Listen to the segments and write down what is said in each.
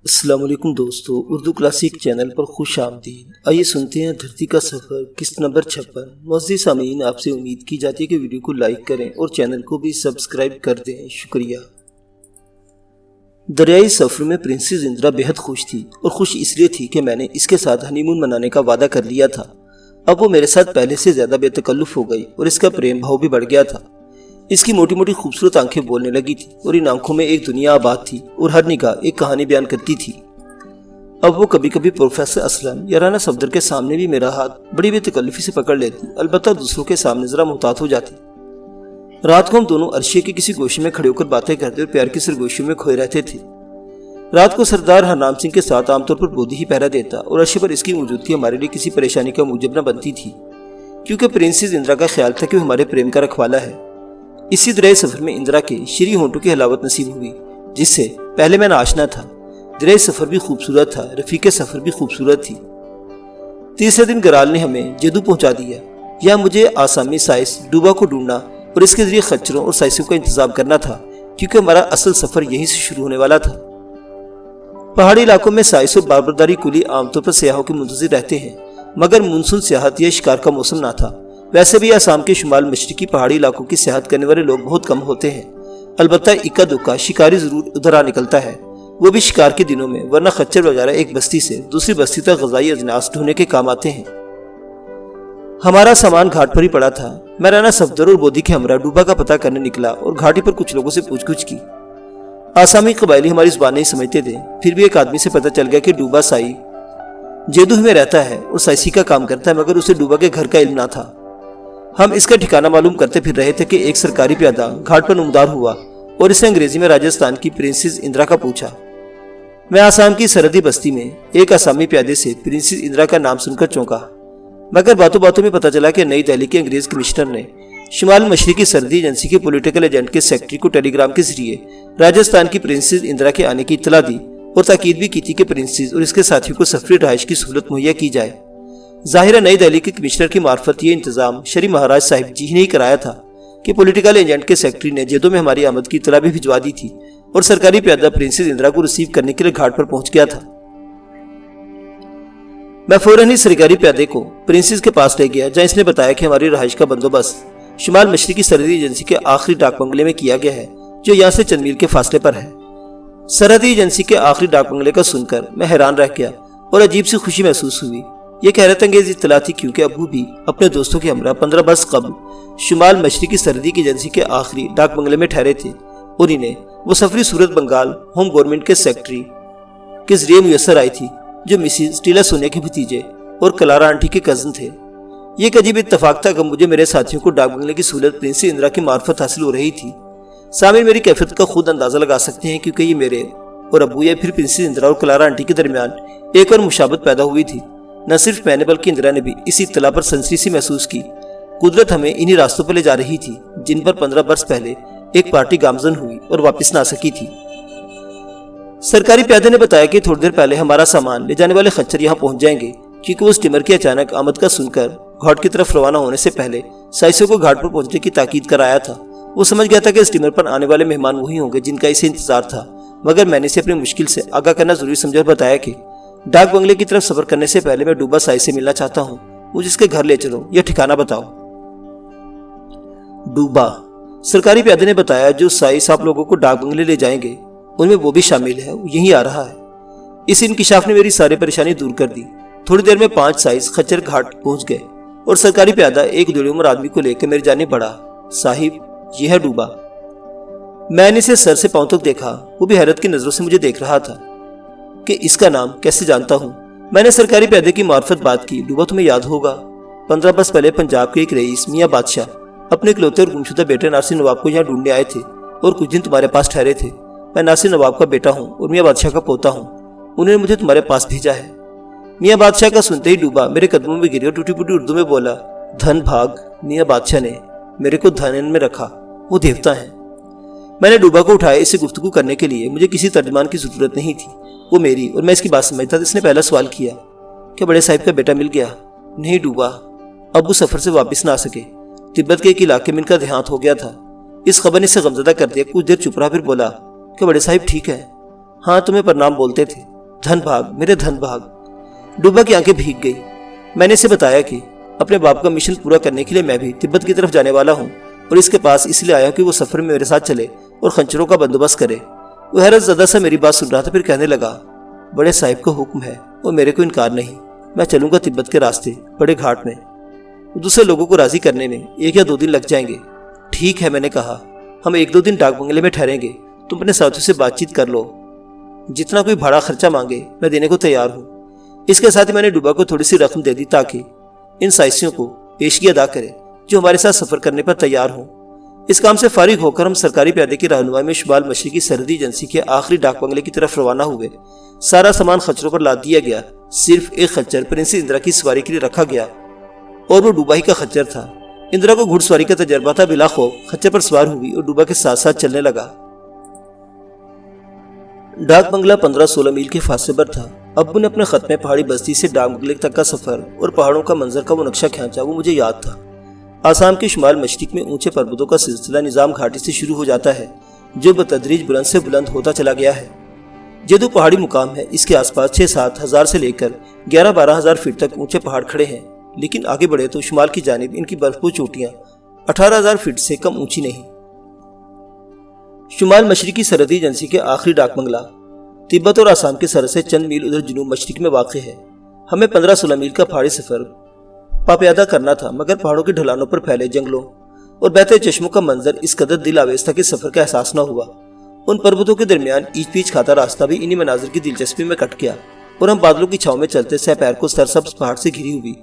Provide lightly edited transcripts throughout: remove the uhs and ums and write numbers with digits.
السلام علیکم دوستو، اردو کلاسک چینل پر خوش آمدید۔ آئیے سنتے ہیں دھرتی کا سفر قسط نمبر 56۔ معزز سامعین، آپ سے امید کی جاتی ہے کہ ویڈیو کو لائک کریں اور چینل کو بھی سبسکرائب کر دیں، شکریہ۔ دریائی سفر میں پرنسس اندرا بہت خوش تھی، اور خوش اس لیے تھی کہ میں نے اس کے ساتھ ہنی مون منانے کا وعدہ کر لیا تھا۔ اب وہ میرے ساتھ پہلے سے زیادہ بے تکلف ہو گئی اور اس کا پریم بھاؤ بھی بڑھ گیا تھا۔ اس کی موٹی موٹی خوبصورت آنکھیں بولنے لگی تھی اور ان آنکھوں میں ایک دنیا آباد تھی اور ہر نگاہ ایک کہانی بیان کرتی تھی۔ اب وہ کبھی کبھی پروفیسر اسلم یا رانا صفدر کے سامنے بھی میرا ہاتھ بڑی بے تکلفی سے پکڑ لیتی، البتہ دوسروں کے سامنے ذرا محتاط ہو جاتی۔ رات کو ہم دونوں عرشے کے کسی گوشے میں کھڑے ہو کر باتیں کرتے اور پیار کی سرگوشیوں میں کھوئے رہتے تھے۔ رات کو سردار ہرنام سنگھ کے ساتھ عام طور پر بودھی ہی پہرا دیتا اور عرشے پر اس کی موجودگی ہمارے لیے کسی پریشانی کا موجب نہ بنتی تھی، کیونکہ پرنسس اندرا کا خیال تھا کہ وہ ہمارے پریم کا رکھوالا ہے۔ اسی دریائے سفر میں اندرا کے شیریں ہونٹوں کی حلاوت نصیب ہوئی، جس سے پہلے میں ناشنا تھا۔ دریائے سفر بھی خوبصورت تھا، رفیق سفر بھی خوبصورت تھی۔ تیسرے دن گرال نے ہمیں جدو پہنچا دیا۔ یا مجھے آسامی سائس ڈوبا کو ڈھونڈنا اور اس کے ذریعے خچروں اور سائسوں کا انتظام کرنا تھا، کیونکہ ہمارا اصل سفر یہیں سے شروع ہونے والا تھا۔ پہاڑی علاقوں میں سائس اور باربرداری کولی عام طور پر سیاحوں کے منتظر رہتے ہیں، مگر مونسون سیاحت یا شکار کا موسم نہ تھا۔ ویسے بھی آسام کے شمال مشرقی پہاڑی علاقوں کی سیاحت کرنے والے لوگ بہت کم ہوتے ہیں، البتہ اکا دکا شکاری ضرور ادھر آ نکلتا ہے، وہ بھی شکار کے دنوں میں، ورنہ خچر وغیرہ ایک بستی سے دوسری بستی تک غذائی اجناس ڈھونے کے کام آتے ہیں۔ ہمارا سامان گھاٹ پر ہی پڑا تھا۔ میں رانا صفدر اور بودھی کے ہمراہ ڈوبا کا پتہ کرنے نکلا اور گھاٹی پر کچھ لوگوں سے پوچھ گچھ کی۔ آسامی قبائلی ہماری زبان نہیں سمجھتے تھے، پھر بھی ایک آدمی سے پتہ چل گیا کہ ڈوبا سائی جیدو میں رہتا ہے اور سائسی کا کام کرتا ہے، مگر اسے ڈوبا کے گھر کا علم نہ تھا۔ ہم اس کا ٹھکانہ معلوم کرتے پھر رہے تھے کہ ایک سرکاری پیادہ گھاٹ پر نمودار ہوا اور اس نے انگریزی میں راجستھان کی پرنسس اندرا کا پوچھا۔ میں آسام کی سرحدی بستی میں ایک آسامی پیادے سے پرنسس اندرا کا نام سن کر چونکا، مگر باتوں باتوں میں پتہ چلا کہ نئی دہلی کے انگریز کمشنر نے شمال مشرقی سرحدی ایجنسی کے پولیٹیکل ایجنٹ کے سیکرٹری کو ٹیلی گرام کے ذریعے راجستھان کی پرنسس اندرا کے آنے کی اطلاع دی اور تاکید بھی کی تھی کہ پرنسس اور اس کے ساتھیوں کو سفری رہائش کی سہولت مہیا کی جائے۔ ظاہرہ نئی دہلی کے کمشنر کی معرفت یہ انتظام شری مہاراج صاحب جی نے ہی کرایا تھا کہ پولیٹیکل ایجنٹ کے سیکرٹری نے جیدو میں ہماری آمد کی اطلاع بھی بھجوا دی تھی اور سرکاری پیادہ پرنسس اندرا کو ریسیو کرنے کے لیے گھاٹ پر پہنچ گیا تھا۔ میں فوراً ہی سرکاری پیادے کو پرنسس کے پاس لے گیا، جہاں اس نے بتایا کہ ہماری رہائش کا بندوبست شمال مشرقی سرحدی ایجنسی کے آخری ڈاک بنگلے میں کیا گیا ہے، جو یہاں سے چند میل کے فاصلے پر ہے۔ سرحدی ایجنسی کے آخری ڈاک بنگلے کا سن کر میں حیران رہ گیا اور عجیب سی خوشی محسوس ہوئی۔ یہ حیرت انگیز اطلاع تھی، کیونکہ ابو بھی اپنے دوستوں کے ہمراہ 15 برس قبل شمال مشرقی سرحدی کی ایجنسی کے آخری ڈاک بنگلے میں ٹھہرے تھے، اور انہیں وہ سفری صورت بنگال ہوم گورنمنٹ کے سیکرٹری کے ذریعے میسر آئی تھی، جو مسز ٹیلا سونیا کے بھتیجے اور کلارا آنٹی کے کزن تھے۔ یہ ایک عجیب اتفاق تھا کہ مجھے میرے ساتھیوں کو ڈاک بنگلے کی سہولت پرنسس اندرا کی معرفت حاصل ہو رہی تھی۔ سامعین میری کیفیت کا خود اندازہ لگا سکتے ہیں، کیونکہ یہ میرے اور ابو یا پھر پرنسس اندرا اور کلارا آنٹی کے درمیان ایک اور مشابہت پیدا ہوئی تھی۔ نہ صرف میں نے بلکہ اندرا نے بھی اس اطلاع پر سنسنی سی محسوس کی۔ قدرت ہمیں انہی راستوں پر لے جا رہی تھی جن پر 15 برس پہلے ایک پارٹی گامزن ہوئی اور واپس نہ آ سکی تھی۔ سرکاری پیادے نے بتایا کہ تھوڑی دیر پہلے ہمارا سامان لے جانے والے خچر یہاں پہنچ جائیں گے، کیونکہ وہ اسٹیمر کی اچانک آمد کا سن کر گھاٹ کی طرف روانہ ہونے سے پہلے سائسوں کو گھاٹ پر پہنچنے کی تاکید کر آیا تھا۔ وہ سمجھ گیا تھا کہ اسٹیمر پر آنے والے مہمان وہی ہوں گے جن کا اسے انتظار تھا، مگر میں نے اسے اپنی مشکل سے آگاہ کرنا ضروری سمجھا اور بتایا کہ ڈاک بنگلے کی طرف سفر کرنے سے پہلے میں ڈوبا سائی سے ملنا چاہتا ہوں، مجھے اس کے گھر لے چلو یا ٹھکانہ بتاؤ۔ ڈوبا سرکاری پیادے نے بتایا، جو سائس آپ لوگوں کو ڈاک بنگلے لے جائیں گے ان میں وہ بھی شامل ہے، وہ یہیں آ رہا ہے۔ اس انکشاف نے میری ساری پریشانی دور کر دی۔ تھوڑی دیر میں 5 سائس خچر گھاٹ پہنچ گئے اور سرکاری پیادہ ایک دوڑی عمر آدمی کو لے کے میری جانب بڑھا۔ صاحب، یہ ہے ڈوبا۔ میں نے اسے سر سے پاؤں تک دیکھا، وہ بھی حیرت کی نظروں سے مجھے دیکھ رہا تھا کہ اس کا نام کیسے جانتا ہوں۔ میں نے سرکاری پیادے کی معرفت بات کی۔ ڈوبا تمہیں یاد ہوگا، 15 برس پہلے پنجاب کے ایک رئیس میاں بادشاہ اپنے اکلوتے اور گمشدہ بیٹے ناصر نواب کو یہاں ڈھونڈنے آئے تھے اور کچھ دن تمہارے پاس ٹھہرے تھے۔ میں ناصر نواب کا بیٹا ہوں اور میاں بادشاہ کا پوتا ہوں، انہوں نے مجھے تمہارے پاس بھیجا ہے۔ میاں بادشاہ کا سنتے ہی ڈوبا میرے قدموں میں گری اور ٹوٹی پوٹی اردو میں بولا، دھن بھاگ، میاں بادشاہ نے میرے کو دھن میں رکھا، وہ دیوتا ہیں۔ میں نے ڈوبا کو اٹھایا اس سے گفتگو کرنے کے لیے۔ مجھے کسی ترجمان کی ضرورت نہیں تھی، وہ میری اور میں اس کی بات سمجھتا تھا۔ اس نے پہلا سوال کیا، کیا بڑے صاحب کا بیٹا مل گیا؟ نہیں ڈوبا، ابو سفر سے واپس نہ آ سکے، تبت کے ایک علاقے میں ان کا دیہانت ہو گیا تھا۔ اس خبر نے اسے غمزدہ کر دیا۔ کچھ دیر چپ رہا، پھر بولا کہ بڑے صاحب ٹھیک ہے؟ ہاں، تمہیں پرنام بولتے تھے۔ دھن بھاگ میرے دھن بھاگ۔ ڈوبا کی آنکھیں بھیگ گئی۔ میں نے اسے بتایا کہ اپنے باپ کا مشن پورا کرنے کے لیے میں بھی تبت کی طرف جانے والا ہوں اور اس کے پاس اس لیے آیا ہوں کہ وہ سفر میں میرے ساتھ چلے اور خنجروں کا بندوبست کرے۔ وہ حیرت زدہ سا میری بات سن رہا تھا، پھر کہنے لگا، بڑے صاحب کا حکم ہے اور میرے کو انکار نہیں، میں چلوں گا تبت کے راستے بڑے گھاٹ میں، دوسرے لوگوں کو راضی کرنے میں 1 یا 2 دن لگ جائیں گے۔ ٹھیک ہے، میں نے کہا، ہم 1-2 دن ڈاک بنگلے میں ٹھہریں گے، تم اپنے ساتھیوں سے بات چیت کر لو، جتنا کوئی بھاڑا خرچہ مانگے میں دینے کو تیار ہوں۔ اس کے ساتھ ہی میں نے ڈوبا کو تھوڑی سی رقم دے دی تاکہ ان سائنسیوں کو پیشگی ادا کرے جو ہمارے ساتھ سفر کرنے پر تیار ہوں۔ اس کام سے فارغ ہو کر ہم سرکاری پیادے کی رہنمائی میں شمال مشرقی سرحدی ایجنسی کے آخری ڈاک بنگلے کی طرف روانہ ہوئے۔ سارا سامان خچروں پر لاد دیا گیا، صرف ایک خچر پرنسس اندرا کی سواری کے لیے رکھا گیا اور وہ ڈوبا ہی کا خچر تھا۔ اندرا کو گھڑ سواری کا تجربہ تھا، بلا خوف خچر پر سوار ہوئی اور ڈوبا کے ساتھ ساتھ چلنے لگا۔ ڈاک بنگلہ 15-16 میل کے فاصلے پر تھا۔ ابو نے اپنے خط میں پہاڑی بستی سے ڈاک بنگلے تک کا سفر اور پہاڑوں کا منظر کا وہ نقشہ کھینچا، وہ مجھے یاد تھا۔ آسام کے شمال مشرق میں اونچے پربتوں کا سلسلہ نظام گھاٹی سے شروع ہو جاتا ہے جو بتدریج بلند سے بلند ہوتا چلا گیا ہے۔ جدو پہاڑی مقام ہے، اس کے آس پاس 6-7 ہزار سے لے کر 11-12 ہزار فٹ تک اونچے پہاڑ کھڑے ہیں، لیکن آگے بڑھے تو شمال کی جانب ان کی برف پوش چوٹیاں 18 ہزار فٹ سے کم اونچی نہیں۔ شمال مشرقی سرحدی ایجنسی کے آخری ڈاک بنگلہ تبت اور آسام کے سرحد سے چند میل ادھر جنوب مشرق میں واقع ہے۔ ہمیں 15-16 میل کا پہاڑی سفر پاپیادہ کرنا تھا، مگر پہاڑوں کی ڈھلانوں پر پھیلے جنگلوں اور بہتے چشموں کا منظر اس قدر دل آویز تھا کہ سفر کا احساس نہ ہوا۔ ان پربتوں کے درمیان ایچ پیچ کھاتا راستہ بھی انہی مناظر کی دلچسپی میں کٹ گیا اور ہم بادلوں کی چھاؤں میں چلتے سہ پیر کو سرسبز پہاڑ سے گھری ہوئی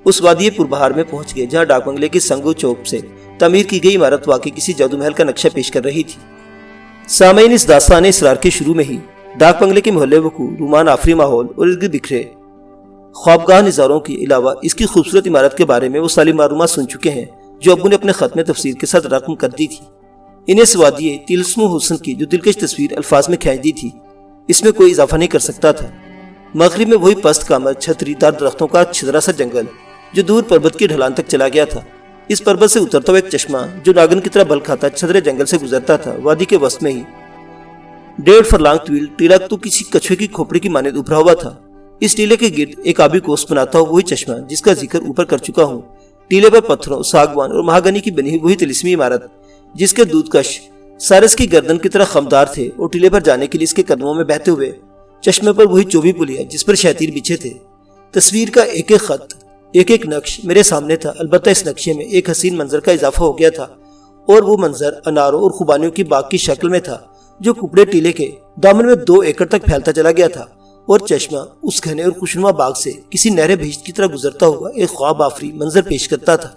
اس وادی پربہار میں پہنچ گئے جہاں ڈاک بنگلے کی سنگو چوک سے تعمیر کی گئی عمارت واقعی کسی جادو محل کا نقشہ پیش کر رہی تھی۔ سامعین، اس داستان اسرار کے شروع میں ہی ڈاک بنگلے کے محلے وقوع، رومان آفری ماحول اور ارد گرد بکھرے خوابگاہ نظاروں کے علاوہ اس کی خوبصورت عمارت کے بارے میں وہ ساری معلومات سن چکے ہیں جو ابو نے اپنے خط میں تفصیل کے ساتھ رقم کر دی تھی۔ انہیں سوادیے طلسم و حسن کی جو دلکش تصویر الفاظ میں کھینچ دی تھی، اس میں کوئی اضافہ نہیں کر سکتا تھا۔ مغرب میں وہی پست کامر چھتری دار درختوں کا چھدرا سا جنگل جو دور پربت کی ڈھلان تک چلا گیا تھا۔ اس پربت سے اترتا ہوا ایک چشمہ جو ناگن کی طرح بل کھاتا چھدرے جنگل سے گزرتا تھا۔ وادی کے وسط میں ہی 1.5 فرلانگ طویل ٹیلا تو کسی کچھوے کی کھوپڑی کی مانند ابھرا ہوا تھا۔ اس ٹیلے کے گرد ایک آبی کوس بناتا ہوا وہی چشمہ جس کا ذکر اوپر کر چکا ہوں۔ ٹیلے پر پتھروں، ساگوان اور مہاگنی کی بنی وہی طلسمی عمارت جس کے دودھ کش سارس کی گردن کی طرح خمدار تھے اور ٹیلے پر جانے کے لیے اس کے قدموں میں بہتے ہوئے چشمے پر وہی چوبی پلیا جس پر شیطیر بچھے تھے۔ تصویر کا ایک ایک خط، ایک ایک نقش میرے سامنے تھا، البتہ اس نقشے میں ایک حسین منظر کا اضافہ ہو گیا تھا اور وہ منظر اناروں اور خوبانیوں کی باغ کی شکل میں تھا جو کپڑے ٹیلے کے دامن میں 2 ایکڑ تک پھیلتا چلا گیا تھا اور چشمہ اس گھنے اور خوشنما باغ سے کسی نہر بہشت کی طرح گزرتا ہوا ایک خواب آفری منظر پیش کرتا تھا۔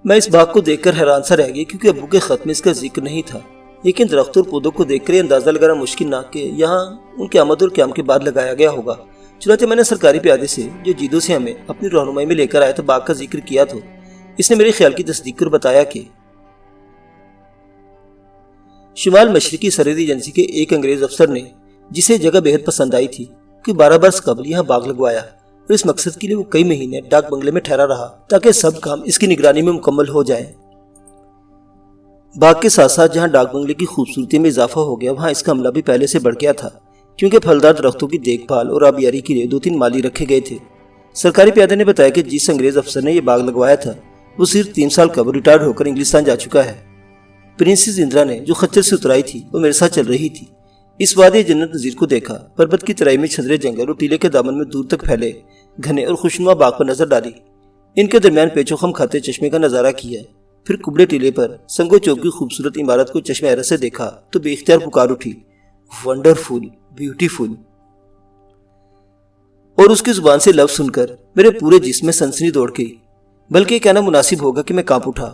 میں اس باغ کو دیکھ کر حیران سا رہ گیا کیونکہ ابو کے خط میں اس کا ذکر نہیں تھا، لیکن درختوں اور پودوں کو دیکھ کر یہ اندازہ لگانا مشکل نہ کہ یہاں ان کے آمد اور قیام کے بعد لگایا گیا ہوگا۔ چنانچہ میں نے سرکاری پیادے سے جو جیدوں سے ہمیں اپنی رہنمائی میں لے کر آیا تھا باغ کا ذکر کیا تو اس نے میرے خیال کی تصدیق کر بتایا کہ شمال مشرقی سرحدی ایجنسی کے ایک انگریز افسر نے جسے جگہ بہت پسند آئی تھی کہ 12 برس قبل یہاں باغ لگوایا اور اس مقصد کے لیے وہ کئی مہینے ڈاک بنگلے میں ٹھہرا رہا تاکہ سب کام اس کی نگرانی میں مکمل ہو جائیں۔ باغ کے ساتھ ساتھ جہاں ڈاک بنگلے کی خوبصورتی میں اضافہ ہو گیا وہاں اس کا عملہ بھی پہلے سے بڑھ گیا تھا کیونکہ پھلدار درختوں کی دیکھ بھال اور آبیاری کے لیے 2-3 مالی رکھے گئے تھے۔ سرکاری پیادے نے بتایا کہ جس انگریز افسر نے یہ باغ لگوایا تھا وہ صرف 3 سال قبل ریٹائر ہو کر انگلستان جا چکا ہے۔ پرنسس اندرا نے جو خچر سے اترائی تھی وہ میرے ساتھ چل رہی تھی۔ اس وادی جنت نظیر کو دیکھا، پربت کی ترائی میں چھدرے جنگل اور ٹیلے کے دامن میں دور تک پھیلے گھنے اور خوشنما باغ پر نظر ڈالی، ان کے درمیان پیچو خم کھاتے چشمے کا نظارہ کیا، پھر کبڑے ٹیلے پر سنگو چوک کی خوبصورت عمارت کو چشمہ حیرت سے دیکھا تو بے اختیار پکار اٹھی، ونڈرفل، بیوٹیفل۔ اور اس کی زبان سے لفظ سن کر میرے پورے جسم میں سنسنی دوڑ گئی، بلکہ یہ کہنا مناسب ہوگا کہ میں کانپ اٹھا۔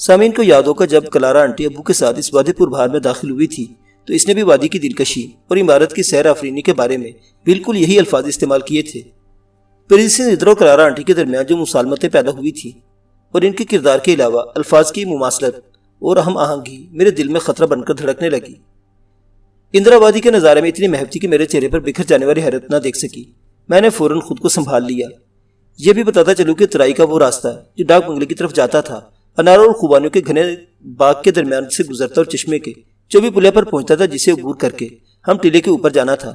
سامعین کو یاد ہوگا جب کلارا آنٹی ابو کے ساتھ اس وادی پربہار میں داخل ہوئی تھی تو اس نے بھی وادی کی دلکشی اور عمارت کی سیر آفرینی کے بارے میں بالکل یہی الفاظ استعمال کیے تھے۔ پرنسس اندرا اور کلارا آنٹی کے درمیان جو مسالمتیں پیدا ہوئی تھیں اور ان کے کردار کے علاوہ الفاظ کی مماثلت اور ہم آہنگی میرے دل میں خطرہ بن کر دھڑکنے لگی۔ اندرا وادی کے نظارے میں اتنی محب تھی کہ میرے چہرے پر بکھر جانے والی حیرت نہ دیکھ سکی۔ میں نے فوراً خود کو سنبھال لیا۔ یہ بھی بتاتا چلوں کہ ترائی کا وہ راستہ جو ڈاک بنگلے کی طرف جاتا تھا اناروں اور خوبانیوں کے گھنے باغ کے درمیان سے گزرتا اور چشمے کے چوبی پلیا پر پہنچتا تھا جسے عبور کر کے ہم ٹیلے کے اوپر جانا تھا۔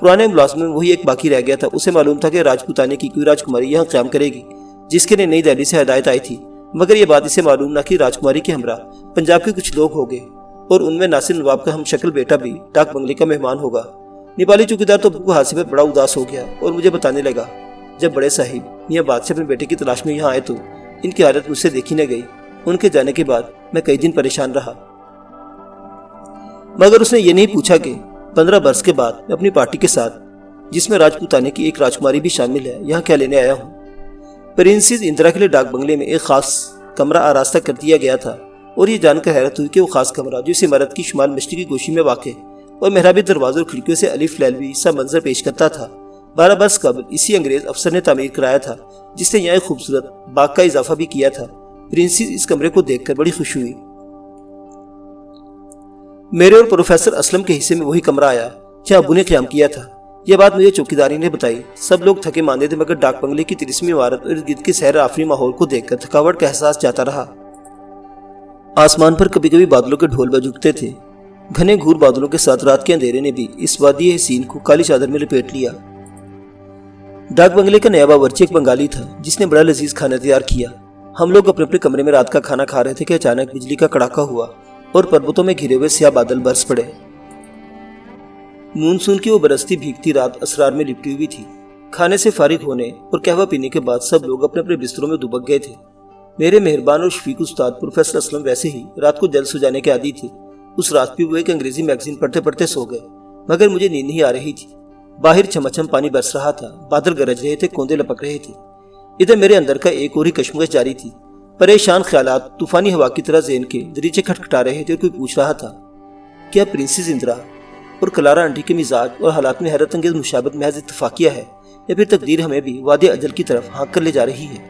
پرانے ملازموں میں وہی ایک باقی رہ گیا تھا۔ اسے معلوم تھا کہ راجپوتانے کی کوئی راجکماری یہاں قیام کرے گی، جس کے لیے نئی دہلی سے ہدایت آئی تھی، مگر یہ بات اسے معلوم نہ کہ راجکماری کے ہمراہ پنجاب کے کچھ لوگ ہو گئے اور ان میں ناصر نواب کا ہم شکل بیٹا بھی ڈاک بنگلے کا مہمان ہوگا۔ نیپالی چوکیدار تو ابو کو حادثے پر بڑا اداس ہو گیا اور مجھے بتانے لگا، جب بڑے صاحب میاں بادشاہ اپنے بیٹے کی تلاش میں یہاں آئے تو ان کی حالت مجھ سے دیکھی نہ گئی۔ ان کے جانے کے بعد میں کئی دن پریشان رہا، مگر اس نے یہ نہیں پوچھا کہ 15 برس کے بعد میں اپنی پارٹی کے ساتھ، جس میں راجپوتانے کی ایک راجکماری بھی شامل ہے، یہاں کیا لینے آیا ہوں۔ پرنسز اندرا کے لیے ڈاک بنگلے میں ایک خاص کمرہ آراستہ کر دیا گیا تھا، اور یہ جان کر حیرت ہوئی کہ وہ خاص کمرہ جو اس عمارت کی شمال مشرقی گوشی میں واقع اور محرابی دروازوں اور کھڑکیوں سے الف لیلوی سا منظر پیش کرتا تھا، 12 برس قبل اسی انگریز افسر نے تعمیر کرایا تھا، جس نے یہاں ایک خوبصورت باغ کا اضافہ بھی کیا تھا۔ پرنسز اس کمرے کو دیکھ کر بڑی خوش ہوئی۔ میرے اور پروفیسر اسلم کے حصے میں وہی کمرہ آیا جہاں ابو نے قیام کیا تھا۔ یہ بات مجھے چوکیداری نے بتائی۔ سب لوگ تھکے ماندے تھے، مگر ڈاک بنگلے کی طلسمی عمارت اور ارد گرد کے سحر آفریں ماحول کو دیکھ کر تھکاوٹ کا احساس جاتا رہا۔ آسمان پر کبھی کبھی بادلوں کے ڈھول بج اٹھتے تھے۔ گھنے گھور بادلوں کے ساتھ رات کے اندھیرے نے بھی اس وادی حسین کو کالی چادر میں لپیٹ لیا۔ ڈاک بنگلے کا نیا باورچی ایک بنگالی تھا، جس نے بڑا لذیذ کھانا تیار کیا۔ ہم لوگ اپنے اپنے کمرے میں رات کا کھانا کھا رہے تھے کہ اچانک بجلی کا کڑاکا ہوا اور پربتوں میں گھرے ہوئے سیاہ بادل برس پڑے۔ مونسون کی وہ برستی بھیگتی رات اسرار میں لپٹی ہوئی تھی۔ کھانے سے فارغ ہونے اور قہوہ پینے کے بعد سب لوگ اپنے اپنے بستروں میں دبک گئے تھے۔ میرے مہربان اور شفیق استاد پروفیسر اسلم ویسے ہی رات کو جلد سو جانے کے عادی تھے۔ اس رات بھی وہ ایک انگریزی میگزین پڑھتے پڑھتے سو گئے، مگر مجھے نیند نہیں آ رہی تھی۔ باہر چھمچم پانی برس رہا تھا، بادل گرج رہے تھے، کوندے لپک رہے تھے۔ ادھر میرے اندر کا ایک اور ہی کشمکش جاری تھی۔ پریشان خیالات طوفانی ہوا کی طرح ذہن کے دریچے کھٹکھٹا رہے تھے اور کوئی پوچھ رہا تھا، کیا پرنسز اندرا اور کلارا آنٹی کے مزاج اور حالات میں حیرت انگیز مشابہت محض اتفاقیہ ہے، یا پھر تقدیر ہمیں بھی وادی اجل کی طرف ہانک کر لے جا رہی ہے؟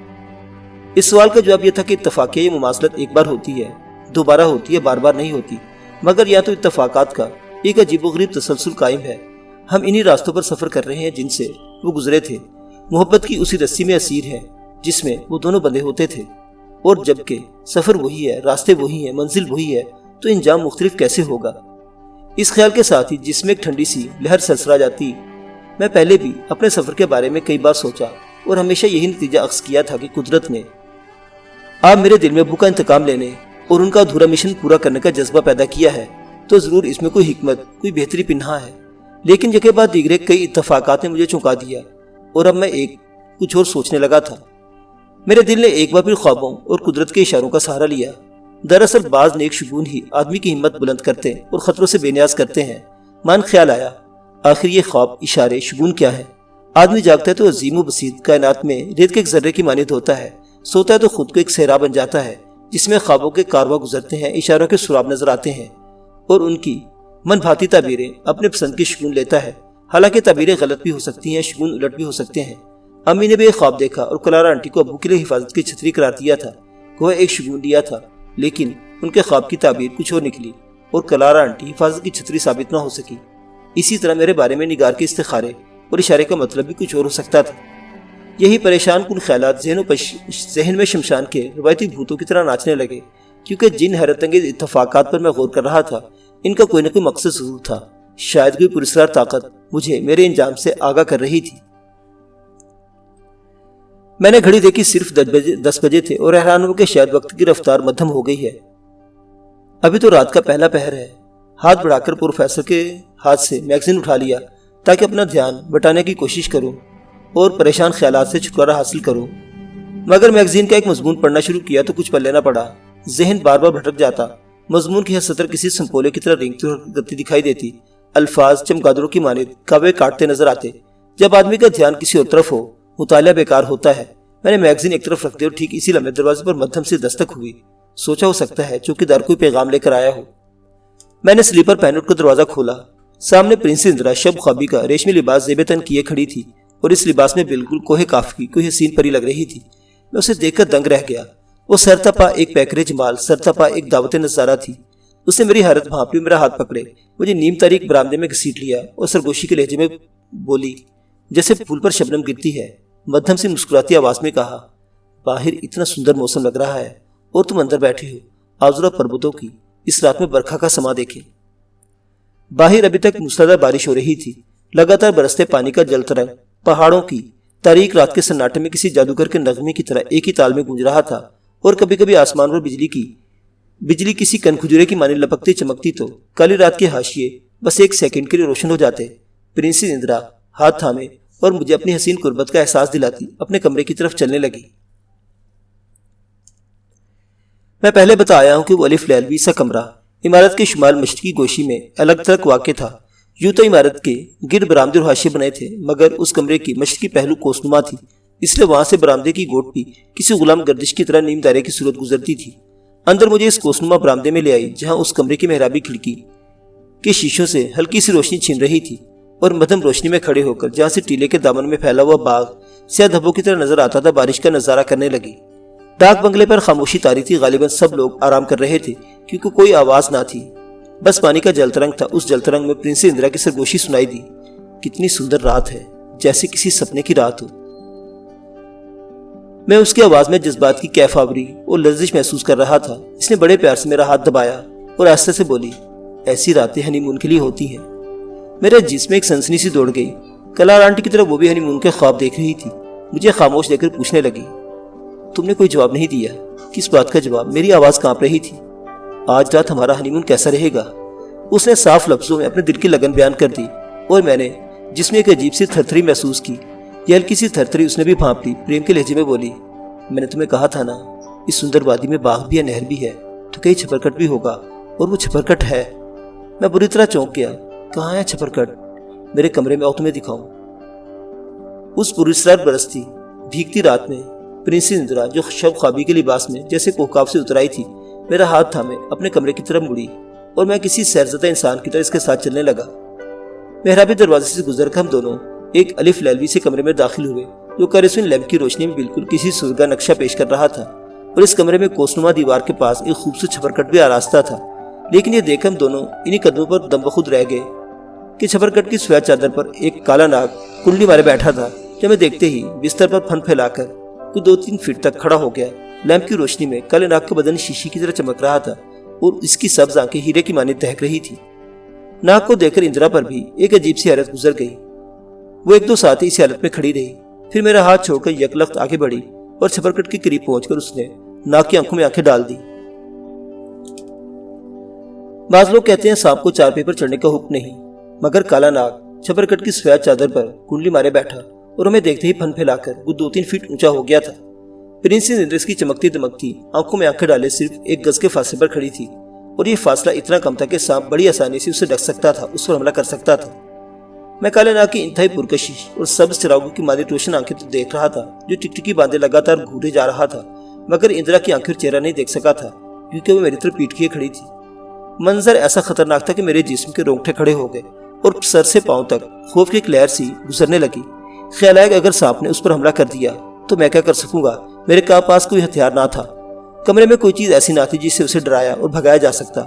اس سوال کا جواب یہ تھا کہ اتفاقیہ یا مماثلت ایک بار ہوتی ہے، دوبارہ ہوتی ہے، بار بار نہیں ہوتی، مگر یا تو اتفاقات کا ایک عجیب و غریب تسلسل قائم ہے۔ ہم انہی راستوں پر سفر کر رہے ہیں جن سے وہ گزرے تھے، محبت کی اسی رسی میں اسیر ہیں جس میں وہ دونوں بندھے ہوتے تھے، اور جبکہ سفر وہی ہے، راستے وہی ہیں، منزل وہی ہے، تو انجام مختلف کیسے ہوگا؟ اس خیال کے ساتھ ہی جس میں ایک ٹھنڈی سی لہر سرسرا جاتی۔ میں پہلے بھی اپنے سفر کے بارے میں کئی بار سوچا اور ہمیشہ یہی نتیجہ اخذ کیا تھا کہ قدرت نے آپ میرے دل میں ابو کا انتقام لینے اور ان کا ادھورا مشن پورا کرنے کا جذبہ پیدا کیا ہے، تو ضرور اس میں کوئی حکمت، کوئی بہتری پنہا ہے۔ لیکن یکے بعد دیگرے کئی اتفاقات نے مجھے چونکا دیا، اور اب میں کچھ اور سوچنے لگا تھا۔ میرے دل نے ایک بار پھر خوابوں اور قدرت کے اشاروں کا سہارا لیا۔ دراصل بعض نیک شگون ہی آدمی کی ہمت بلند کرتے اور خطروں سے بے نیاز کرتے ہیں۔ من خیال آیا، آخر یہ خواب، اشارے، شگون کیا ہے؟ آدمی جاگتا ہے تو عظیم و بسیط کائنات میں ریت کے ایک ذرے کی مانند ہوتا ہے، سوتا ہے تو خود کو ایک صحرا بن جاتا ہے جس میں خوابوں کے کارواں گزرتے ہیں، اشاروں کے سراب نظر آتے ہیں، اور ان کی من بھاتی تعبیریں اپنے پسند کی شگون لیتا ہے۔ حالانکہ تعبیریں غلط بھی ہو سکتی ہیں، شگون الٹ بھی ہو سکتے ہیں۔ امی نے بھی ایک خواب دیکھا اور کلارا آنٹی کو ابو کے لیے حفاظت کی چھتری قرار دیا تھا۔ وہ ایک شگون لیا تھا، لیکن ان کے خواب کی تعبیر کچھ اور نکلی اور کلارا آنٹی حفاظت کی چھتری ثابت نہ ہو سکی۔ اسی طرح میرے بارے میں نگار کے استخارے اور اشارے کا مطلب بھی کچھ اور ہو سکتا تھا۔ یہی پریشان کن خیالات ذہن میں شمشان کے روایتی بھوتوں کی طرح ناچنے لگے، کیونکہ جن حیرت انگیز اتفاقات پر میں غور کر رہا تھا ان کا کوئی نہ کوئی مقصد ضرور تھا۔ شاید کوئی پراسرار طاقت مجھے میرے انجام سے آگاہ کر رہی تھی۔ میں نے گھڑی دیکھی، صرف 10 بجے تھے اور حیران ہوں کہ شاید وقت کی رفتار مدھم ہو گئی ہے۔ ابھی تو رات کا پہلا پہر ہے۔ ہاتھ بڑھا کر پروفیسر کے ہاتھ سے میگزین اٹھا لیا تاکہ اپنا دھیان بٹانے کی کوشش کروں اور پریشان خیالات سے چھٹکارا حاصل کروں، مگر میگزین کا ایک مضمون پڑھنا شروع کیا تو کچھ پلے نہ پڑا۔ ذہن بار بار بھٹک جاتا، مضمون کی ہر سطر کسی سنپولے کی طرح رینگتی اور گتی دکھائی دیتی، الفاظ چمگادڑوں کی مانند کعبے کاٹتے نظر آتے۔ جب آدمی کا دھیان کسی اور طرف ہو، مطالعہ بیکار ہوتا ہے۔ میں نے میگزین ایک طرف رکھ دیا اور ٹھیک اسی لمحے دروازے پر مدھم سے دستک ہوئی۔ سوچا ہو سکتا ہے چوکیدار کوئی پیغام لے کر آیا ہو۔ میں نے سلیپر پہن اٹھ کر دروازہ کھولا۔ سامنے پرنسز اندرا شب خوابی کا ریشمی لباس زیب تن کیے کھڑی تھی اور اس لباس میں بالکل کوہ کاف کی کوئی حسین پری لگ رہی تھی۔ میں اسے دیکھ کر دنگ رہ گیا۔ وہ سرتپا ایک پیکرے جمال، سرتپا ایک دعوت نظارہ تھی۔ اس نے میری حالت بھانپ لی، میرا ہاتھ پکڑے مجھے نیم تاریک برآمدے میں گھسیٹ لیا اور سرگوشی کے لہجے میں بولی جیسے پھول پر شبنم گرتی ہے، مدھم سے مسکراتی آواز میں کہا، باہر اتنا سندر موسم لگ رہا ہے اور تم اندر بیٹھے ہو، آؤ ذرا پربتوں کی اس رات میں برکھا کا سما دیکھیں۔ باہر ابھی تک موسلادھار بارش ہو رہی تھی، لگاتار برستے پانی کا جل ترنگ پہاڑوں کی تاریک رات کے سناٹے میں کسی جادوگر کے نغمے کی طرح ایک ہی تال میں گونج رہا تھا، اور کبھی کبھی آسمان پر بجلی کسی کن کھجورے کی مانند لپکتی چمکتی تو کالی رات کے حاشیے بس ایک سیکنڈ کے لیے روشن ہو جاتے۔ پرنسس اندرا ہاتھ تھامے اور مجھے اپنی حسین قربت کا احساس دلاتی اپنے کمرے کی طرف چلنے لگی۔ میں پہلے بتا آیا ہوں کہ وہ الف لیلوی سا کمرہ عمارت کے شمال مشرقی گوشی میں الگ تھلگ واقع تھا۔ یوں تو عمارت کے گرد برآمدے اور حاشیے بنے تھے، مگر اس کمرے کی مشرقی پہلو کوسنما تھی، اس لیے وہاں سے برآمدے کی گوٹ بھی کسی غلام گردش کی طرح نیم دائرے کی صورت گزرتی تھی۔ اندر مجھے اس کوسنما برآمدے میں لے آئی، جہاں اس کمرے کی محرابی کھڑکی کے شیشوں سے ہلکی سی روشنی چھن رہی تھی، اور مدھم روشنی میں کھڑے ہو کر جہاں سے ٹیلے کے دامن میں پھیلا ہوا باغ سیاہ دھبوں کی طرح نظر آتا تھا، بارش کا نظارہ کرنے لگی۔ ڈاک بنگلے پر خاموشی طاری تھی، غالباً سب لوگ آرام کر رہے تھے کیونکہ کوئی آواز نہ تھی، بس پانی کا جل ترنگ تھا۔ اس جل ترنگ میں پرنسس اندرا کی سرگوشی سنائی دی۔ کتنی سندر رات ہے، جیسے کسی سپنے کی رات ہو۔ میں اس کی آواز میں جذبات کی کیف آوری اور لرزش محسوس کر رہا تھا۔ اس نے بڑے پیار سے میرا ہاتھ دبایا اور آہستہ سے بولی، ایسی راتیں ہنی مون کے لیے ہوتی ہیں۔ میرے جسم میں ایک سنسنی سی دوڑ گئی۔ کلار آنٹی کی طرح وہ بھی ہنی مون کے خواب دیکھ رہی تھی۔ مجھے خاموش دیکھ کر پوچھنے لگی، تم نے کوئی جواب نہیں دیا؟ کس بات کا جواب؟ میری آواز کانپ رہی تھی۔ آج رات ہمارا ہنی مون کیسا رہے گا؟ اس نے صاف لفظوں میں اپنے دل کی لگن بیان کر دی، اور میں نے جس میں ایک عجیب سی تھرتھری محسوس کی۔ یہ ہلکی سی تھرتھری اس نے بھی بھانپ لی۔ پریم کے لہجے میں بولی، میں نے تمہیں کہا تھا نا، اس سندر وادی میں باغ بھی ہے، نہر بھی ہے، تو کہیں چھپرکٹ بھی ہوگا، اور وہ چھپرکٹ ہے۔ میں بری طرح چونک گیا۔ کہاں ہے چھپرکٹ؟ میرے کمرے میں آؤ، تمہیں دکھاؤں۔ اس پراسرار برستی بھیگتی رات میں پرنسس اندرا جو شب خوابی کے لباس میں جیسے کوکاب سے اتر آئی تھی، میرا ہاتھ تھامے اپنے کمرے کی طرف مڑی، اور میں کسی سیرزدہ انسان کی طرح اس کے ساتھ چلنے لگا۔ محرابی دروازے سے گزر کر ہم دونوں ایک الف لیلوی سے کمرے میں داخل ہوئے، جو کیروسین لیمپ کی روشنی میں بالکل کسی سرگا نقشہ پیش کر رہا تھا، اور اس کمرے میں کوسنما دیوار کے پاس ایک خوبصورت چھپرکٹ بھی آراستہ تھا۔ لیکن یہ دیکھ ہم دونوں انہی قدموں پر دم بخود رہ گئے کہ چھپرکٹ کی سفید چادر پر ایک کالا ناگ کنڈلی مارے بیٹھا تھا، جو میں دیکھتے ہی بستر پر پھن پھیلا کر کوئی 2-3 فٹ تک کھڑا ہو گیا۔ لیمپ کی روشنی میں کالے ناگ کا بدن شیشے کی طرح چمک رہا تھا، اور اس کی سبز آنکھیں ہیرے کی مانند دہک رہی تھی۔ ناگ کو دیکھ کر اندرا پر بھی ایک عجیب سی حیرت گزر گئی۔ وہ 1-2 ساتھ اسی حالت میں کھڑی رہی، پھر میرا ہاتھ چھوڑ کر یکلخت آگے بڑھی، اور چھپرکٹ کے قریب پہنچ کر اس نے ناگ کی آنکھوں میں آنکھیں ڈال دی۔ بعض لوگ کہتے ہیں سانپ کو چارپائی پر چڑھنے کا حکم نہیں، مگر کالا ناگ چھپرکٹ کی سفید چادر پر کنڈلی مارے بیٹھا، اور ہمیں دیکھتے ہی پھن پھیلا کر وہ 2-3 فٹ اونچا ہو گیا تھا۔ پرنسس اندرا کی چمکتی دمکتی آنکھوں میں آنکھیں ڈالے صرف 1 گز کے فاصلے پر کھڑی تھی، اور یہ فاصلہ اتنا کم تھا کہ سانپ بڑی آسانی سے اسے ڈھک سکتا تھا، اس پر حملہ کر سکتا تھا۔ میں کالے ناگ کی انتہائی پرکشش اور سبز چراغوں کی مانند روشن آنکھیں تو دیکھ رہا تھا، جو ٹکٹکی باندھے لگاتار گھورے جا رہا تھا، مگر اندرا کی آنکھیں اور چہرہ نہیں دیکھ سکا تھا، کیونکہ وہ میری طرف پیٹ کیے کھڑی تھی۔ منظر ایسا خطرناک تھا کہ میرے جسم کے رونگٹے کھڑے ہو گئے، اور سر سے پاؤں تک خوف کی ایک لہر سی گزرنے لگی۔ خیال آیا کہ اگر سانپ نے اس پر حملہ کر دیا تو میں کیا کر سکوں گا؟ میرے پاس کوئی ہتھیار نہ تھا، کمرے میں کوئی چیز ایسی نہ تھی جس سے اسے ڈرایا اور بھگایا جا سکتا۔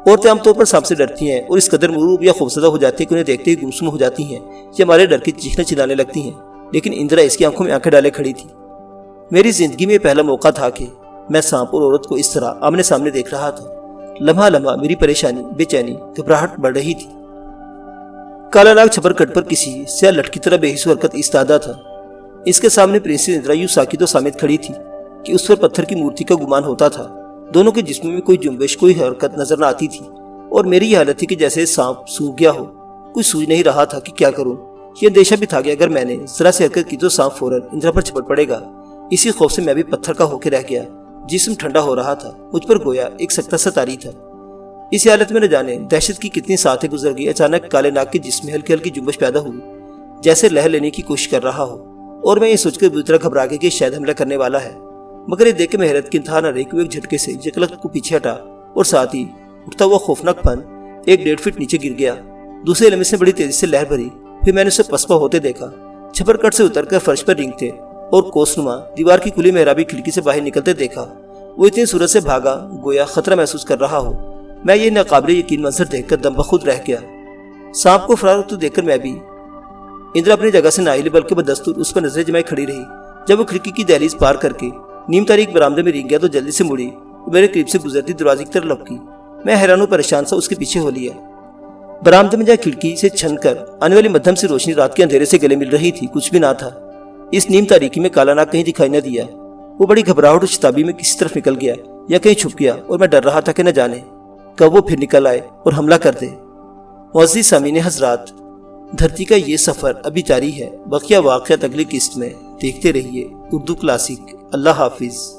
عورتیں عام طور پر سانپ سے ڈرتی ہیں اور اس قدر مغلوب یا خوفزدہ ہو جاتی ہیں کہ انہیں دیکھتے ہی گمسم ہو جاتی ہیں، یا ہمارے ڈر کی چیخنے چلانے لگتی ہیں، لیکن اندرا اس کی آنکھوں میں آنکھیں ڈالے کھڑی تھی۔ میری زندگی میں یہ پہلا موقع تھا کہ میں سانپ اور عورت کو اس طرح آمنے سامنے دیکھ رہا تھا۔ لمحہ لمحہ میری پریشانی، بے چینی، گھبراہٹ بڑھ رہی تھی۔ کالا ناگ چھپرکٹ پر کسی سیاہ لٹ کی طرح بے حس حرکت ایستادہ تھا۔ اس کے سامنے پرنسس اندرا یوں ساکت و صامت کھڑی تھی کہ اس پر پتھر کی مورتی کا گمان ہوتا تھا۔ دونوں کے جسموں میں کوئی جنبش، کوئی حرکت نظر نہ آتی تھی، اور میری یہ حالت تھی کہ جیسے سانپ سونگ گیا ہو۔ کوئی سوچ نہیں رہا تھا کہ کیا کروں۔ یہ اندیشہ بھی تھا کہ اگر میں نے ذرا سی حرکت کی تو سانپ فوراً اندرا پر چھپٹ پڑے گا۔ اسی خوف سے میں بھی پتھر کا ہو کے رہ گیا۔ جسم ٹھنڈا ہو رہا تھا، مجھ پر گویا ایک سکتہ سا طاری تھا۔ اس حالت میں نہ جانے دہشت کی کتنی ساعتیں گزر گئی، اچانک کالے ناگ کے جسم میں ہلکی ہلکی جنبش پیدا ہوئی، جیسے لہر لینے کی کوشش کر رہا ہو، اور میں یہ سوچ کر بری طرح گھبرا گیا کہ شاید حملہ کرنے والا ہے۔ مگر یہ دیکھ کے میں حیرت کی انتہا نہ رہی کہ وہ ایک جھٹکے سے یکلخت کو پیچھے ہٹا، اور ساتھ ہی اٹھتا ہوا خوفناک پن 1-1.5 فٹ نیچے گر گیا۔ دوسرے لمحے سے بڑی تیزی سے لہر بھری، پھر میں نے اسے پسپا ہوتے دیکھا، چھپرکٹ سے اتر کر فرش پر رینگتے اور کوسنما دیوار کی کھلی محرابی کھڑکی سے باہر نکلتے دیکھا۔ وہ اتنی صورت سے بھاگا گویا خطرہ محسوس کر رہا ہو۔ میں یہ ناقابل یقین منظر دیکھ کر دم بخود رہ گیا۔ سانپ کو فرار ہوتے دیکھ کر میں بھی اندرا اپنی جگہ سے نہ ہلی، بلکہ بدستور اس پر نظریں جمائے کھڑی رہی۔ جب وہ کھڑکی کی دہلیز پار کر کے نیم تاریک برآمدے میں رینگ گیا تو جلدی سے مڑی، میرے قریب سے گزرتی دروازے کی طرف لپکی۔ میں حیران و پریشان سا اس کے پیچھے ہو لیا۔ برآمدے میں جہاں کھڑکی سے چھن کر آنے والی مدھم سے روشنی رات کے اندھیرے سے گلے مل رہی تھی، کچھ بھی نہ تھا۔ اس نیم تاریکی میں کالا ناگ کہیں دکھائی نہ دیا۔ وہ بڑی گھبراہٹ اور شتابی میں کسی طرف نکل گیا یا کہیں چھپ گیا، اور میں ڈر رہا تھا کہ نہ جانے کب وہ پھر نکل آئے اور حملہ کر دے۔ معزز سامعین حضرات، دھرتی کا یہ سفر ابھی جاری ہے۔ بقیہ واقعات اگلی قسط میں۔ دیکھتے رہیے اردو کلاسک۔ اللہ حافظ۔